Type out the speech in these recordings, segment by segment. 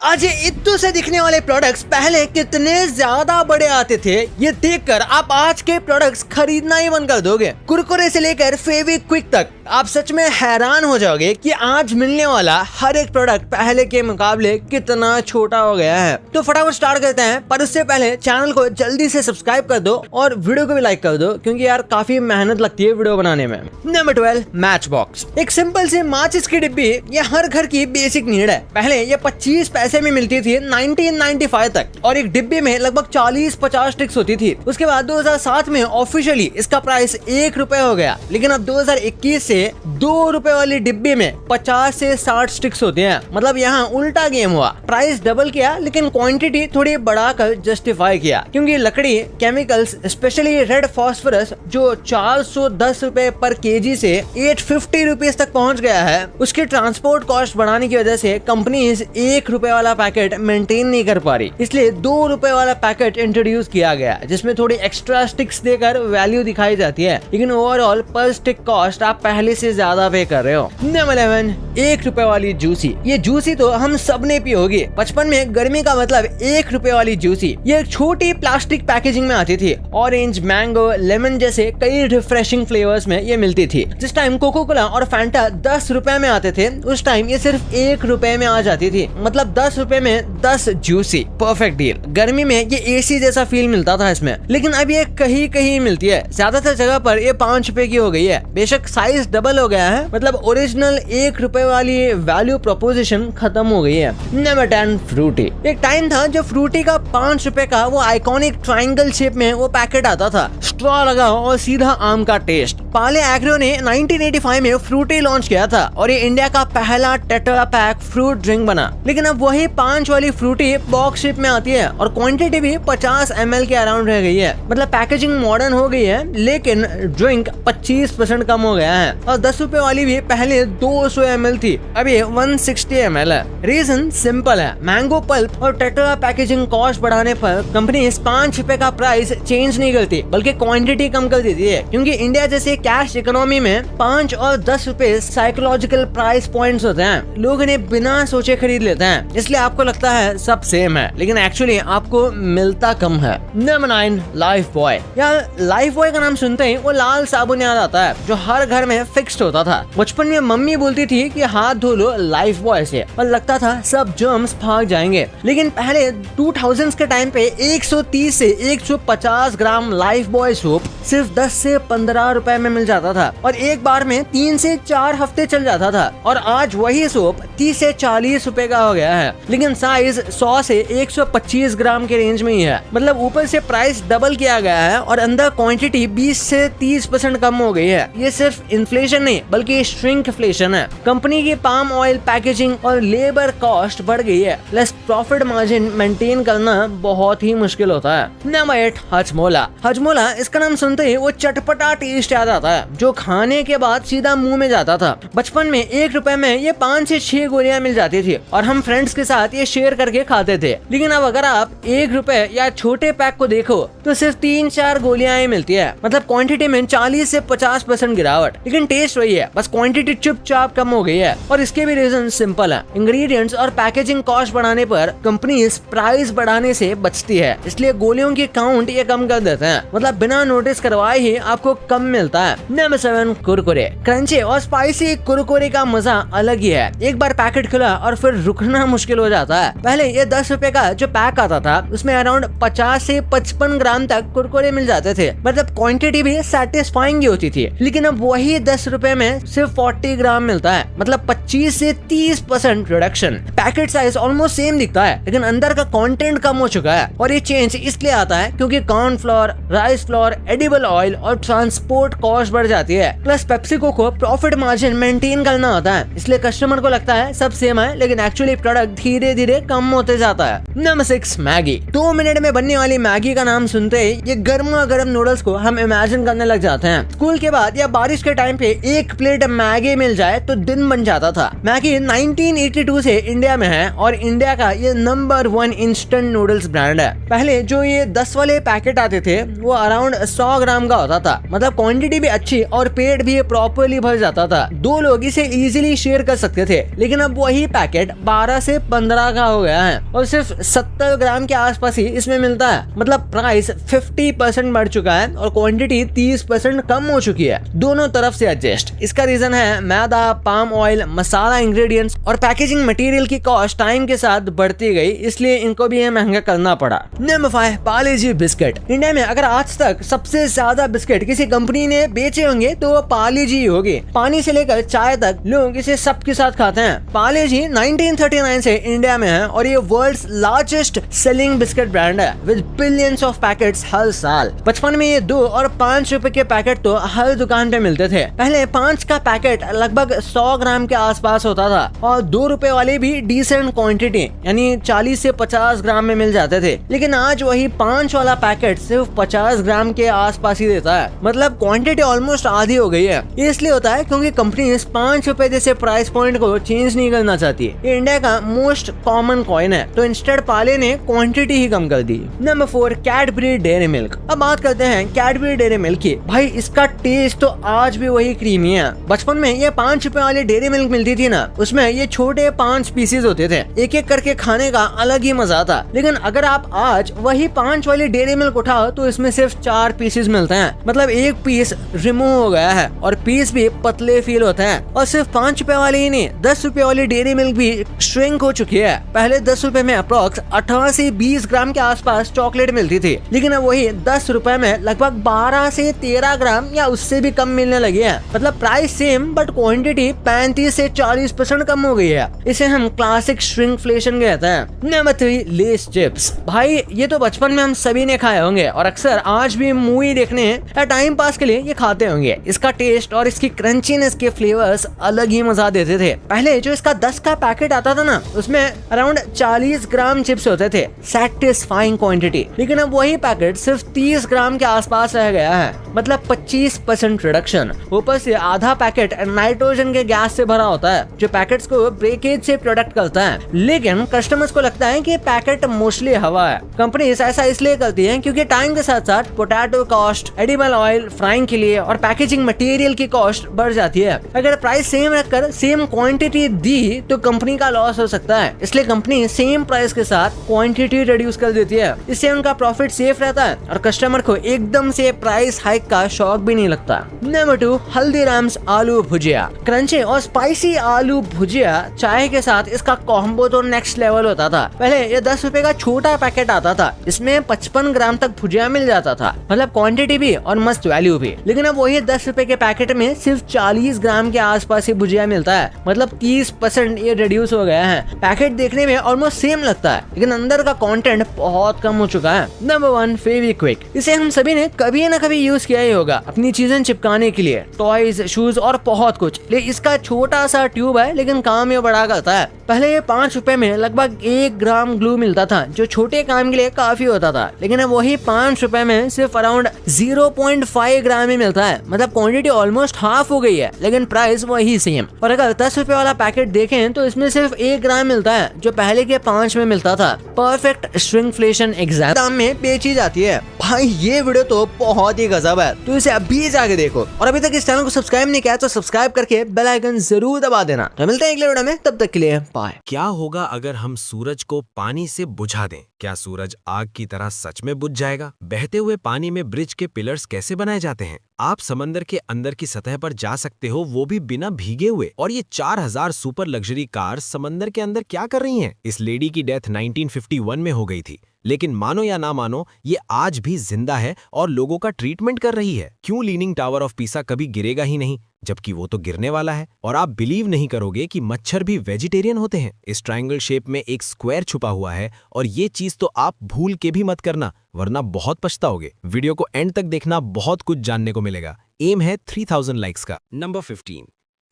आज ये इत्तू से दिखने वाले प्रोडक्ट्स पहले कितने ज्यादा बड़े आते थे, ये देखकर आप आज के प्रोडक्ट्स खरीदना ही बंद कर दोगे। कुरकुरे से लेकर फेविक्विक तक आप सच में हैरान हो जाओगे कि आज मिलने वाला हर एक प्रोडक्ट पहले के मुकाबले कितना छोटा हो गया है। तो फटाफट स्टार्ट करते हैं, पर उससे पहले चैनल को जल्दी से सब्सक्राइब कर दो और वीडियो को भी लाइक कर दो, क्योंकि यार काफी मेहनत लगती है वीडियो बनाने में। Number 12, match box. एक सिंपल सी माचिस की डिब्बी ये हर घर की बेसिक नीड है। पहले ये 25 पैसे में मिलती थी 1995 तक, और एक डिब्बे में लगभग 40-50 स्टिक्स होती थी। उसके बाद 2007 में ऑफिशियली इसका प्राइस 1 रुपए हो गया, लेकिन अब 2021 से 2 रुपए वाली डिब्बे में 50 से 60 स्टिक्स होते हैं। मतलब यहाँ उल्टा गेम हुआ, प्राइस डबल किया लेकिन क्वांटिटी थोड़ी बढ़ाकर जस्टिफाई किया, क्योंकि लकड़ी, केमिकल्स, स्पेशली रेड फॉस्फोरस जो 410 रुपए पर केजी से 850 रुपीज तक पहुंच गया है, उसके ट्रांसपोर्ट कॉस्ट बढ़ाने की वजह से कंपनीज 1 रुपए वाला पैकेट मेंटेन नहीं कर पा रही, इसलिए 2 रुपए वाला पैकेट इंट्रोड्यूस किया गया, जिसमें थोड़ी एक्स्ट्रा स्टिक्स देकर वैल्यू दिखाई जाती है, लेकिन ओवरऑल पर स्टिक कॉस्ट आप पहले से ज्यादा पे कर रहे हो। नंबर 11, 1 रुपए वाली जूसी। ये जूसी तो हम सब ने पी होगी। बचपन में गर्मी का मतलब 1 रुपए वाली जूसी। ये एक छोटी प्लास्टिक पैकेजिंग में आती थी। ऑरेंज, मैंगो, लेमन जैसे कई रिफ्रेशिंग फ्लेवर्स में ये मिलती थी। जिस टाइम कोको कोला और फैंटा 10 रुपए में आते थे, उस टाइम ये सिर्फ 1 रुपए में आ जाती थी। मतलब 10 रुपए में 10 जूसी, परफेक्ट डील। गर्मी में ये एसी जैसा फील मिलता था इसमें, लेकिन अब ये कहीं कहीं मिलती है। ज्यादातर जगह पर ये 5 रुपए की हो गई है। बेशक साइज डबल हो गया है, मतलब ओरिजिनल 1 रुपए वाली वैल्यू प्रोपोजिशन खत्म हो गई है। Number 10, Frooti. एक टाइम था जब फ्रूटी का 5 रुपए का वो आइकॉनिक ट्रायंगल शेप में वो पैकेट आता था, स्ट्रॉ लगाओ और सीधा आम का टेस्ट। पार्ले एग्रो ने 1985 में फ्रूटी लॉन्च किया था, और ये इंडिया का पहला टेट्रा पैक फ्रूट ड्रिंक बना। लेकिन अब वही 5 वाली फ्रूटी बॉक्स शेप में आती है, और क्वांटिटी भी 50 ml के अराउंड रह गई है। मतलब पैकेजिंग मॉडर्न हो गई है, लेकिन ड्रिंक 25% कम हो गया है। और 10 रुपए वाली भी पहले 200 ml थी, अब ये 160 ml है। रीजन सिंपल है, मैंगो पल्प और टेट्रा पैकेजिंग कॉस्ट बढ़ाने पर कंपनी 5 रुपए का प्राइस चेंज नहीं करती, बल्कि क्वांटिटी कम कर देती है, क्योंकि इंडिया जैसे कैश इकोनॉमी में 5 और 10 रुपए साइकोलॉजिकल प्राइस पॉइंट्स होते हैं। लोग इन्हें बिना सोचे खरीद लेते हैं, इसलिए आपको लगता है सब सेम है, लेकिन एक्चुअली आपको मिलता कम है। Number 9, life boy. यार लाइफ बॉय का नाम सुनते ही वो लाल साबुन याद आता है, जो हर घर में फिक्स्ड होता था। बचपन में मम्मी बोलती थी कि हाथ धो लो लाइफ बॉय से, और लगता था सब जर्म्स भाग जाएंगे। लेकिन पहले 2000s के टाइम पे 130 से 150 ग्राम लाइफ बॉय सोप सिर्फ 10 से 15 रुपए में मिल जाता था, और एक बार में 3 से 4 हफ्ते चल जाता था। और आज वही सोप 30 से 40 रुपए का हो गया है, लेकिन साइज 100 से 125 ग्राम के रेंज में ही है। मतलब ऊपर से प्राइस डबल किया गया है, और अंदर क्वांटिटी 20 से 30% कम हो गई है। ये सिर्फ इन्फ्लेशन नहीं, बल्कि श्रिंकफ्लेशन है। कंपनी की पाम ऑयल पैकेजिंग और लेबर कॉस्ट बढ़ गई है, प्लस प्रॉफिट मार्जिन मेंटेन करना बहुत ही मुश्किल होता है। नंबर 8, हजमोला। हजमोला, इसका नाम सुनते ही वो चटपटा टेस्ट याद आता है, जो खाने के बाद सीधा मुंह में जाता था। बचपन में 1 रुपए में ये 5 से 6 गोलियां मिल जाती थी, और हम फ्रेंड्स के साथ ये शेयर करके खाते थे। लेकिन अब अगर आप 1 रुपए या छोटे पैक को देखो तो सिर्फ 3-4 गोलियां ही मिलती है। मतलब क्वांटिटी में 40 से 50% गिरावट, लेकिन टेस्ट वही है, बस क्वांटिटी चुपचाप कम हो गई है। और इसके भी रीजन सिंपल है, इंग्रेडिएंट्स और पैकेजिंग कॉस्ट बढ़ाने पर कंपनी प्राइस बढ़ाने से बचती है, इसलिए गोलियों की काउंट ये कम कर देते हैं। मतलब बिना नोटिस करवाए ही आपको कम मिलता है। नंबर 7, कुरकुरे। क्रंची और स्पाइसी कुरकुरे का मजा अलग ही है। एक बार पैकेट खुला और फिर रुकना मुश्किल हो जाता है। पहले ये 10 रुपए का जो पैक आता था, उसमें अराउंड 50 से 55 ग्राम तक कुरकुरे मिल जाते थे। मतलब क्वांटिटी भी सेटिस्फाइंग होती थी। लेकिन अब वही 10 रुपए में सिर्फ 40 ग्राम मिलता है, मतलब 25 से 30% reduction. Packet size almost same दिखता है, लेकिन अंदर का कंटेंट कम हो चुका है। और ये चेंज इसलिए आता है क्योंकि cornflour, rice flour, edible oil और ट्रांसपोर्ट कॉस्ट बढ़ जाती है। प्लस पेप्सिको को प्रॉफिट मार्जिन मेंटेन करना होता है, इसलिए कस्टमर को लगता है सब सेम है, लेकिन एक्चुअली प्रोडक्ट धीरे धीरे कम होते जाता है। Number 6, Maggi. 2 मिनट में बनने वाली मैगी का नाम सुनते ही ये गर्मा गर्म नूडल्स को हम इमेजिन करने लग जाते हैं। स्कूल के बाद या बारिश के टाइम पे 1 प्लेट मैगी मिल जाए तो दिन बन जाता था। मैगी 1982 से इंडिया में है, और इंडिया का ये नंबर 1 इंस्टेंट नूडल्स ब्रांड है। पहले जो ये 10 वाले पैकेट आते थे वो अराउंड 100 ग्राम का होता था, मतलब क्वांटिटी भी अच्छी और पेट भी प्रॉपरली भर जाता था। 2 लोग इसे इजीली शेयर कर सकते थे। लेकिन अब वही पैकेट 12 से 15 का हो गया है और सिर्फ 70 ग्राम के आसपास ही इसमें मिलता है। मतलब प्राइस 50% बढ़ चुका है और क्वांटिटी 30% कम हो चुकी है। दोनों तरफ से एडजस्ट। इसका रीजन है मैदा, पाम ऑयल, मसाला इंग्रेडिएंट्स और पैकेजिंग मटेरियल की कॉस्ट टाइम के साथ बढ़ती गई, इसलिए इनको भी ये महंगा करना पड़ा। नंबर 5, पार्ले जी बिस्किट। इंडिया में अगर आज तक सबसे ज्यादा बिस्किट किसी कंपनी ने बेचे होंगे तो वो पार्ले जी होगी। पानी से लेकर चाय तक लोग इसे सबके साथ खाते हैं। पार्ले जी 1939 से इंडिया में है और ये world's largest selling biscuit brand है विद बिलियंस ऑफ पैकेट्स हर साल। बचपन में ये 2 और 5 रुपए के पैकेट तो हर दुकान पे मिलते थे। पहले 5 का पैकेट लगभग 100 ग्राम के आसपास होता था और 2 रुपए वाले भी डिसेंट क्वांटिटी यानी 40 से 50 ग्राम में मिल जाते थे। लेकिन आज वही 5 वाला पैकेट सिर्फ 50 ग्राम के आसपास ही देता है। मतलब क्वांटिटी ऑलमोस्ट आधी हो गई है। ये इसलिए होता है क्योंकि कंपनी इस 5 रुपए जैसे प्राइस पॉइंट को चेंज नहीं करना चाहती। ये इंडिया का मोस्ट कॉमन कॉइन है, तो इंस्टेड पार्ले ने क्वांटिटी ही कम कर दी। Number 4, Cadbury dairy milk. अब बात करते हैं कैडबरी डेयरी मिल्क की। भाई इसका टेस्ट तो आज भी वही क्रीमी है। बचपन में ये 5 रुपए वाली डेयरी मिल्क मिलती थी ना, उसमें ये छोटे 5 पीसेज होते थे। एक एक करके खाने का अलग ही मजा था। लेकिन अगर आप आज वही 5 वाली डेयरी मिल्क उठाओ तो इसमें सिर्फ 4 पीसेज मिलते हैं। मतलब एक पीस रिमूव हो गया है और पीस भी पतले फील होते हैं। और सिर्फ 5 रुपए वाली ही नहीं, 10 रुपए वाली डेयरी मिल्क भी श्रिंक हो चुकी है। पहले 10 रुपए में अप्रोक्स 18 से 20 ग्राम के आसपास चॉकलेट मिलती थी, लेकिन अब वही 10 रुपए में लगभग 12 से 13 ग्राम या उससे भी कम मिलने लगी है। मतलब प्राइस सेम बट क्वांटिटी 35 से 40% कम हो गई है। इसे हम क्लासिक श्रिंकफ्लेशन कहते हैं। Number 3, Lay's chips. भाई ये तो बचपन में हम सभी ने खाए होंगे और अक्सर आज भी मूवी देखने या टाइम पास के लिए ये खाते होंगे। इसका टेस्ट और इसकी क्रंचीनेस के फ्लेवर्स अलग ही मजा देते थे। पहले जो इसका 10 का पैकेट आता था ना, उसमें अराउंड 40 ग्राम चिप्स होते थे, सैटिस्फाइंग क्वांटिटी। लेकिन अब वही पैकेट सिर्फ 30 ग्राम के आसपास रह गया है। मतलब 25% रिडक्शन। ऊपर से आधा पैकेट नाइट्रोजन के गैस से भरा होता है जो पैकेट्स को ब्रेकेज से प्रोटेक्ट करता है। लेकिन कस्टमर्स को लगता है कि पैकेट मोस्टली हवा है। कंपनी ऐसा इसलिए करती है क्योंकि टाइम के साथ साथ potato cost, edible oil, frying के लिए और पैकेजिंग मटेरियल की कॉस्ट बढ़ जाती है। अगर प्राइस सेम रखकर सेम क्वांटिटी दी तो कंपनी का लॉस हो सकता है। इसलिए कंपनी सेम प्राइस के साथ क्वांटिटी रिड्यूस कर देती है। इससे उनका प्रॉफिट सेफ रहता है और कस्टमर को एकदम से प्राइस हाइक का शौक भी नहीं लगता। नंबर 2, हल्दीराम्स आलू भुजिया। क्रंची और स्पाइसी आलू भुजिया चाय के साथ इसका कॉम्बो तो नेक्स्ट लेवल होता था। पहले ये 10 रुपए का छोटा पैकेट आता था, इसमें 55 ग्राम तक भुजिया मिल जाता था। मतलब क्वांटिटी भी और मस्त वैल्यू भी। लेकिन अब वही 10 रुपए के पैकेट में सिर्फ 40 ग्राम के आसपास ही भुजिया मिलता है। मतलब 30% ये रिड्यूस हो गया है। पैकेट देखने में ऑलमोस्ट सेम लगता है लेकिन अंदर का कंटेंट बहुत कम हो चुका है। नंबर 1, फेविक्विक। इसे हम सभी ने कभी न कभी यूज किया ही होगा अपनी चीजें चिपकाने के लिए, टॉयज, शूज और बहुत कुछ। इसका छोटा सा ट्यूब है लेकिन काम ये बड़ा करता है। पहले ये 5 रुपए में लगभग 1 ग्राम ग्लू मिलता था जो छोटे काम के लिए काफी होता था। लेकिन अब वही 5 रुपए में सिर्फ अराउंड 0.5 ग्राम ही मिलता है। मतलब क्वांटिटी ऑलमोस्ट हाफ हो गई है लेकिन प्राइस वही सेम। और अगर 10 रुपए वाला पैकेट देखें तो इसमें सिर्फ 1 ग्राम मिलता है जो पहले के 5 में मिलता था। परफेक्ट श्रिंकफ्लेशन एग्जैक्ट दाम में बेची जाती है। भाई ये वीडियो तो बहुत ही गजब है, तो इसे अभी जाके देखो। और अभी तक इस चैनल को सब्सक्राइब नहीं किया तो सब्सक्राइब करके बेल आइकन जरूर दबा देना। तो मिलते हैं अगले वीडियो में, तब तक के लिए बाय। क्या होगा अगर हम सूरज को पानी से बुझा दें? क्या सूरज आग की तरह सच में बुझ जाएगा? बहते हुए पानी में ब्रिज के पिलर्स कैसे बनाए जाते हैं? आप समंदर के अंदर की सतह पर जा सकते हो, वो भी बिना भीगे हुए। और ये 4000 सुपर लग्जरी कार समंदर के अंदर क्या कर रही हैं? इस लेडी की डेथ 1951 में हो गई थी, लेकिन मानो या ना मानो ये आज भी जिंदा है और लोगों का ट्रीटमेंट कर रही है। क्यों लीनिंग टावर ऑफ पीसा कभी गिरेगा ही नहीं, जबकि वो तो गिरने वाला है? और आप बिलीव नहीं करोगे कि मच्छर भी वेजिटेरियन होते हैं। इस ट्रायंगल शेप में एक स्क्वायर छुपा हुआ है और ये चीज तो आप भूल के भी मत करना, वरना बहुत पछताओगे। वीडियो को एंड तक देखना, बहुत कुछ जानने को मिलेगा। एम है 3000 लाइक्स का। नंबर 15,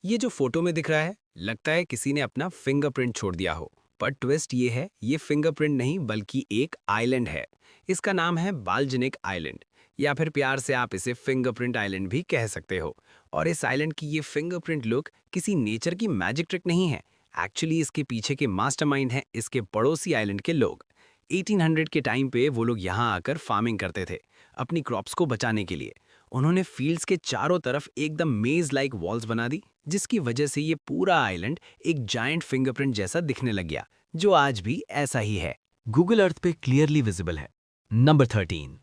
ये जो फोटो में दिख रहा है, लगता है किसी ने अपना फिंगरप्रिंट छोड़ दिया हो। पर ट्विस्ट ये है, ये फिंगरप्रिंट नहीं बल्कि एक आइलैंड है। इसका नाम है बाल्जनिक आइलैंड, या फिर प्यार से आप इसे फिंगरप्रिंट आइलैंड भी कह सकते हो। और इस आइलैंड की ये फिंगरप्रिंट लुक किसी नेचर की मैजिक ट्रिक नहीं है। एक्चुअली इसके पीछे के मास्टरमाइंड हैं इसके पड़ोसी आइलैंड के लोग। 1800 के टाइम पे वो लोग यहाँ आकर फार्मिंग करते थे अपनी क्रॉप्स को बचाने के लिए। उन्होंने फील्ड्स के चारों तरफ एकदम मेज लाइक वॉल्स बना दी, जिसकी वजह से ये पूरा आइलैंड एक जायंट फिंगरप्रिंट जैसा दिखने लग गया, जो आज भी ऐसा ही है। गूगल अर्थ पे क्लियरली विजिबल है। नंबर 13।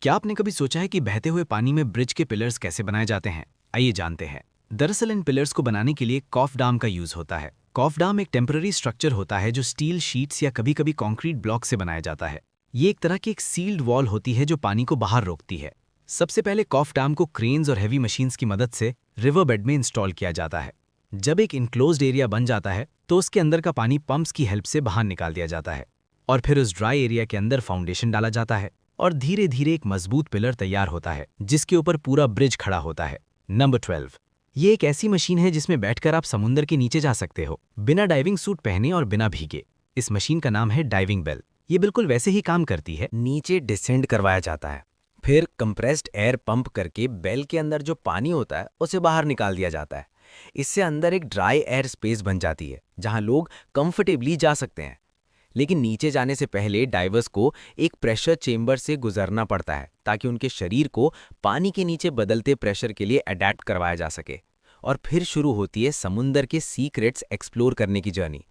क्या आपने कभी सोचा है कि बहते हुए पानी में ब्रिज के पिलर्स कैसे बनाए जाते हैं? आइए जानते हैं। दरअसल इन पिलर्स को बनाने के लिए कॉफडाम का यूज होता है। कॉफडाम एक टेम्पररी स्ट्रक्चर होता है जो स्टील शीट्स या कभी कभी कॉन्क्रीट ब्लॉक से बनाया जाता है। ये एक तरह की एक सील्ड वॉल होती है जो पानी को बाहर रोकती है। सबसे पहले कॉफडाम को क्रेन्स और हैवी मशीन्स की मदद से रिवर बेड में इंस्टॉल किया जाता है। जब एक इनक्लोज्ड एरिया बन जाता है तो उसके अंदर का पानी पंप्स की हेल्प से बाहर निकाल दिया जाता है और फिर उस ड्राई एरिया के अंदर फाउंडेशन डाला जाता है और धीरे धीरे एक मजबूत पिलर तैयार होता है जिसके ऊपर पूरा ब्रिज खड़ा होता है। नंबर 12। ये एक ऐसी मशीन है जिसमें बैठकर आप समुद्र के नीचे जा सकते हो, बिना डाइविंग सूट पहने और बिना भीगे। इस मशीन का नाम है डाइविंग बेल। ये बिल्कुल वैसे ही काम करती है। नीचे डिसेंड करवाया जाता है, फिर कंप्रेस्ड एयर पंप करके बेल के अंदर जो पानी होता है उसे बाहर निकाल दिया जाता है। इससे अंदर एक ड्राई एयर स्पेस बन जाती है जहां लोग कंफर्टेबली जा सकते हैं। लेकिन नीचे जाने से पहले डाइवर्स को एक प्रेशर चेंबर से गुजरना पड़ता है ताकि उनके शरीर को पानी के नीचे बदलते प्रेशर के लिए अडैप्ट करवाया जा सके। और फिर शुरू होती है समुंदर के सीक्रेट्स एक्सप्लोर करने की जर्नी,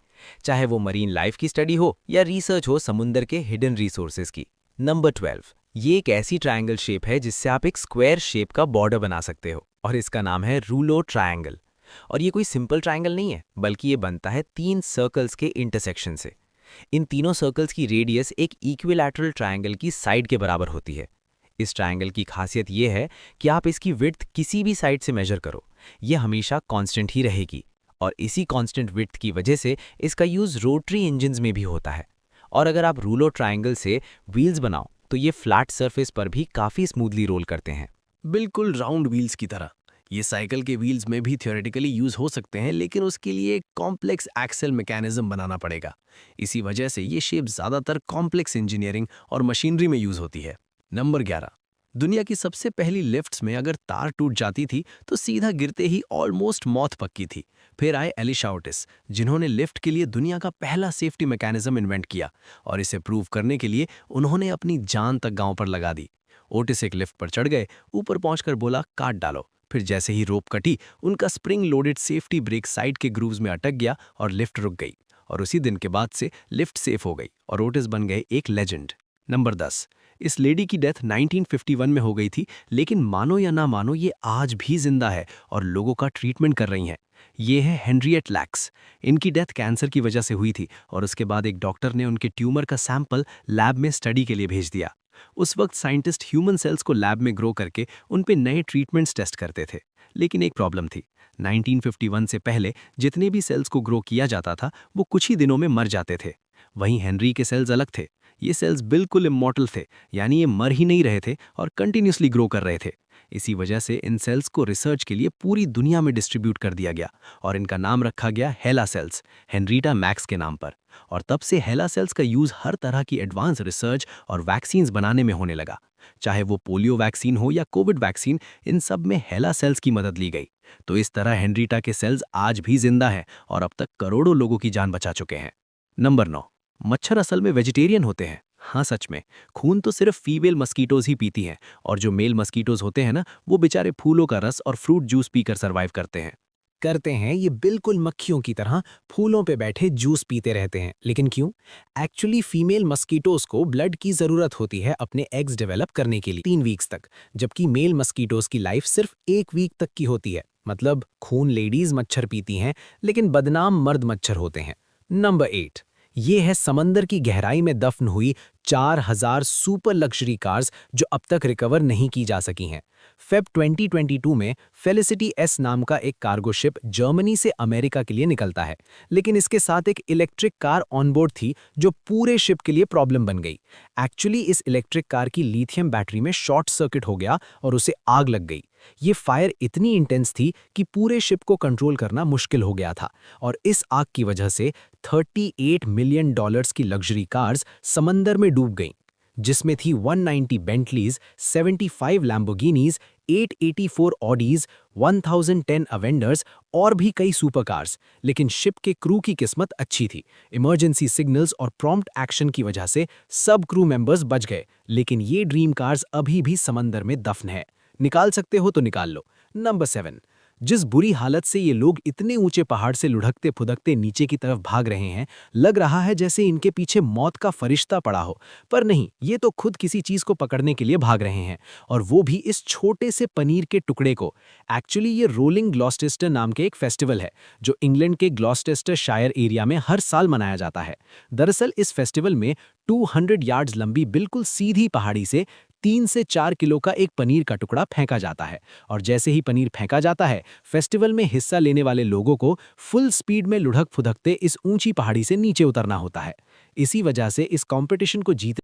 चाहे वो मरीन लाइफ की स्टडी हो या रिसर्च हो समुंदर के हिडन रिसोर्सेज की। नंबर 12। ये एक ऐसी ट्रायंगल शेप है जिससे आप एक स्क्वायर शेप का बॉर्डर बना सकते हो और इसका नाम है रूलो ट्रायंगल। और ये कोई सिंपल ट्रायंगल नहीं है, बल्कि ये बनता है 3 सर्कल्स के इंटरसेक्शन से। इन तीनों सर्कल्स की रेडियस एक इक्विलैटरल ट्रायंगल की साइड के बराबर होती है। इस ट्रायंगल की खासियत ये है कि आप इसकी विड्थ किसी भी साइड से मेजर करो, ये हमेशा कांस्टेंट ही रहेगी। और इसी कांस्टेंट विड्थ की वजह से इसका यूज रोटरी इंजन्स में भी होता है। और अगर आप रूलो ट्रायंगल से व्हील्स बनाओ तो ये फ्लैट सरफेस पर भी काफ़ी स्मूथली रोल करते हैं, बिल्कुल राउंड व्हील्स की तरह। ये साइकिल के व्हील्स में भी थियोरेटिकली यूज हो सकते हैं, लेकिन उसके लिए एक कॉम्प्लेक्स एक्सेल मैकेनिज्म बनाना पड़ेगा। इसी वजह से ये शेप ज़्यादातर कॉम्प्लेक्स इंजीनियरिंग और मशीनरी में यूज होती है। नंबर 11। दुनिया की सबसे पहली लिफ्ट्स में अगर तार टूट जाती थी तो सीधा गिरते ही ऑलमोस्ट मौत पक्की थी। फिर आए एलिशा ओटिस, जिन्होंने लिफ्ट के लिए दुनिया का पहला सेफ्टी मैकेनिज्म इन्वेंट किया और इसे प्रूव करने के लिए उन्होंने अपनी जान तक गांव पर लगा दी। ओटिस एक लिफ्ट पर चढ़ गए, ऊपर पहुंचकर बोला काट डालो। फिर जैसे ही रोप कटी, उनका spring loaded safety brake side के ग्रूव्स में अटक गया और लिफ्ट रुक गई। और उसी दिन के बाद से लिफ्ट सेफ हो गई और ओटिस बन गए एक लेजेंड। नंबर 10। इस लेडी की डेथ 1951 में हो गई थी, लेकिन मानो या ना मानो ये आज भी जिंदा है और लोगों का ट्रीटमेंट कर रही हैं। ये है हेनरिएट लैक्स। इनकी डेथ कैंसर की वजह से हुई थी और उसके बाद एक डॉक्टर ने उनके ट्यूमर का सैंपल लैब में स्टडी के लिए भेज दिया। उस वक्त साइंटिस्ट ह्यूमन सेल्स को लैब में ग्रो करके उन पे नए ट्रीटमेंट्स टेस्ट करते थे, लेकिन एक प्रॉब्लम थी। 1951 से पहले जितने भी सेल्स को ग्रो किया जाता था वो कुछ ही दिनों में मर जाते थे। वहीं हेनरी के सेल्स अलग थे। ये सेल्स बिल्कुल इमॉर्टल थे, यानी ये मर ही नहीं रहे थे और कंटिन्यूसली ग्रो कर रहे थे। इसी वजह से इन सेल्स को रिसर्च के लिए पूरी दुनिया में डिस्ट्रीब्यूट कर दिया गया और इनका नाम रखा गया हेला सेल्स, हेनरीटा मैक्स के नाम पर। और तब से हेला सेल्स का यूज हर तरह की एडवांस रिसर्च और वैक्सीन्स बनाने में होने लगा। चाहे वो पोलियो वैक्सीन हो या कोविड वैक्सीन, इन सब में हेला सेल्स की मदद ली गई। तो इस तरह हेनरीटा के सेल्स आज भी जिंदा हैं और अब तक करोड़ों लोगों की जान बचा चुके हैं। नंबर 9। मच्छर असल में वेजिटेरियन होते हैं। हाँ सच में, खून तो सिर्फ फीमेल मस्कीटोज ही पीती हैं और जो मेल मस्कीटोज होते हैं ना, वो बेचारे फूलों का रस और फ्रूट जूस पीकर सरवाइव करते हैं। ये बिल्कुल मक्खियों की तरह फूलों पे बैठे जूस पीते रहते हैं। लेकिन क्यों? एक्चुअली फीमेल मस्कीटोज को ब्लड की ज़रूरत होती है अपने एग्स डेवलप करने के लिए 3 वीक्स तक, जबकि मेल मस्कीटोज की लाइफ सिर्फ 1 वीक तक की होती है। मतलब खून लेडीज मच्छर पीती हैं, लेकिन बदनाम मर्द मच्छर होते हैं। नंबर 8। ये है समंदर की गहराई में दफन हुई 4000 सुपर लग्जरी कार्स जो अब तक रिकवर नहीं की जा सकी हैं। फेब 2022 में फेलिसिटी एस नाम का एक कार्गो शिप जर्मनी से अमेरिका के लिए निकलता है, लेकिन इसके साथ एक इलेक्ट्रिक कार ऑनबोर्ड थी जो पूरे शिप के लिए प्रॉब्लम बन गई। एक्चुअली इस इलेक्ट्रिक कार की लिथियम बैटरी में शॉर्ट सर्किट हो गया और उसे आग लग गई। ये फायर इतनी इंटेंस थी कि पूरे शिप को कंट्रोल करना मुश्किल हो गया था और इस आग की वजह से $38 मिलियन की लग्जरी कार्स समंदर में डूब गईं, जिसमें थी 190 बेंटलीज, 75 लैम्बोर्गिनीज, 884 ऑडीज, 1010 अवेंडर्स और भी कई सुपर कार्स। लेकिन शिप के क्रू की किस्मत अच्छी थी। इमरजेंसी सिग्नल्स और प्रॉम्प्ट एक्शन की वजह से सब क्रू मेंबर्स बच गए, लेकिन ये ड्रीम कार्स अभी भी समंदर में दफन है। निकाल सकते हो तो निकाल लो। नंबर 7, जिस बुरी हालत से ये लोग इतने ऊंचे पहाड़ से लुढ़कते फुदकते नीचे की तरफ भाग रहे हैं, लग रहा है जैसे इनके पीछे मौत का फरिश्ता पड़ा हो। पर नहीं, ये तो खुद किसी चीज को पकड़ने के लिए भाग रहे हैं, और वो भी इस छोटे से पनीर के टुकड़े को। एक्चुअली ये रोलिंग ग्लॉस्टेस्टर नाम के एक फेस्टिवल है जो इंग्लैंड के ग्लॉस्टेस्टर शायर एरिया में हर साल मनाया जाता है। दरअसल इस फेस्टिवल में 200 यार्ड्स लंबी बिल्कुल सीधी पहाड़ी से 3 से 4 किलो का एक पनीर का टुकड़ा फेंका जाता है, और जैसे ही पनीर फेंका जाता है, फेस्टिवल में हिस्सा लेने वाले लोगों को फुल स्पीड में लुढ़क फुदकते इस ऊंची पहाड़ी से नीचे उतरना होता है। इसी वजह से इस कंपटीशन को जीत